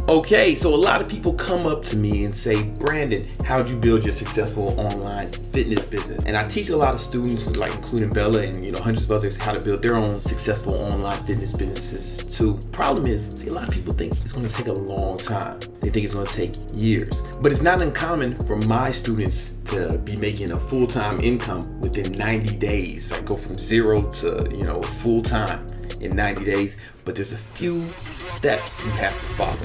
Okay, so a lot of people come up to me and say, Brandon, how'd you build your successful online fitness business? And I teach a lot of students, like including Bella and hundreds of others, how to build their own successful online fitness businesses too. Problem is, a lot of people think it's going to take a long time. They think it's going to take years. But it's not uncommon for my students to be making a full-time income within 90 days. I go from zero to full-time in 90 days. But there's a few steps you have to follow.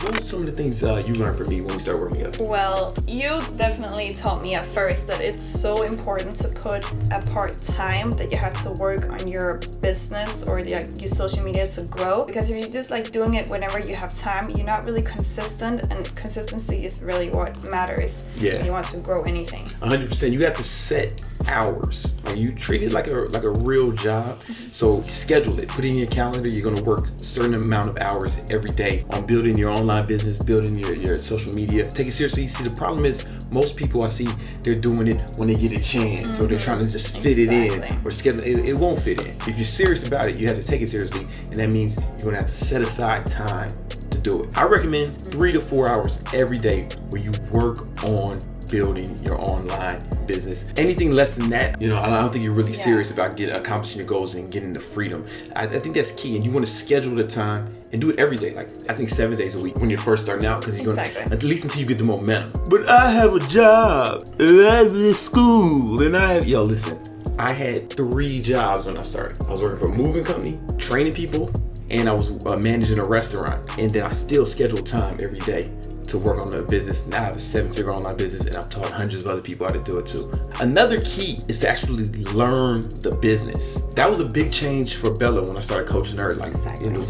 What were some of the things you learned from me when we started working together? Well, you definitely taught me at first that it's so important to put apart time that you have to work on your business or your social media to grow. Because if you're just doing it whenever you have time, you're not really consistent, and consistency is really what matters when you want to grow anything. 100%. You have to set hours. You treat it like a real job. So schedule it. Put it in your calendar. You're going to work a certain amount of hours every day on building your online business, building your social media. Take it seriously. See, the problem is most people I see, they're doing it when they get a chance. So they're trying to just fit it in or schedule it. It won't fit in. If you're serious about it, you have to take it seriously. And that means you're going to have to set aside time to do it. I recommend 3 to 4 hours every day where you work on building your online business. Anything less than that, I don't think you're really serious about accomplishing your goals and getting the freedom. I think that's key, and you want to schedule the time and do it every day. Like I think 7 days a week when you're first starting out, because you're going to, at least until you get the momentum. But I have a job, and I have a school, and I have, listen, I had 3 jobs when I started. I was working for a moving company, training people, and I was managing a restaurant. And then I still scheduled time every day to work on the business. Now I have a 7-figure online business, and I've taught hundreds of other people how to do it too. Another key is to actually learn the business. That was a big change for Bella when I started coaching her,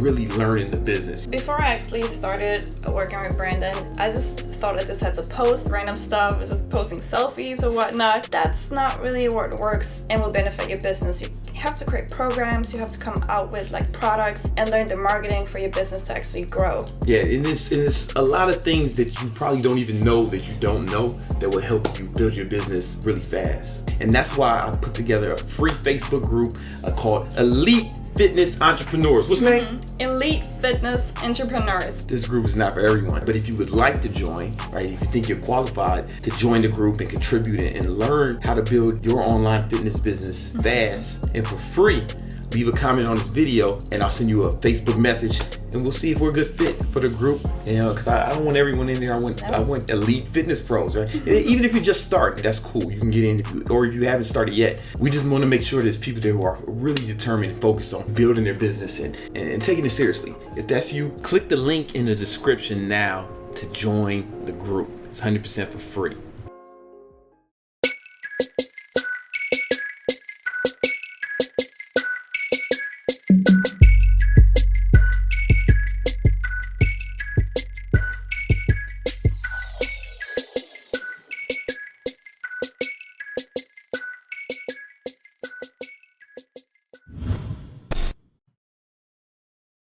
really learning the business. Before I actually started working with Brandon, I just thought I just had to post random stuff, just posting selfies or whatnot. That's not really what works and will benefit your business. You have to create programs, you have to come out with products and learn the marketing for your business to actually grow. Yeah, and there's a lot of things that you probably don't even know that you don't know that will help you build your business really fast. And that's why I put together a free Facebook group called Elite Fitness Entrepreneurs. What's the name? Elite Fitness Entrepreneurs. This group is not for everyone, but if you would like to join, right, if you think you're qualified to join the group and contribute and learn how to build your online fitness business fast and for free, leave a comment on this video and I'll send you a Facebook message and we'll see if we're a good fit for the group. Because I don't want everyone in there. I want elite fitness pros, right? Even if you just start, that's cool. You can get in, or if you haven't started yet, we just want to make sure there's people there who are really determined and focused on building their business and taking it seriously. If that's you, click the link in the description now to join the group. It's 100% for free.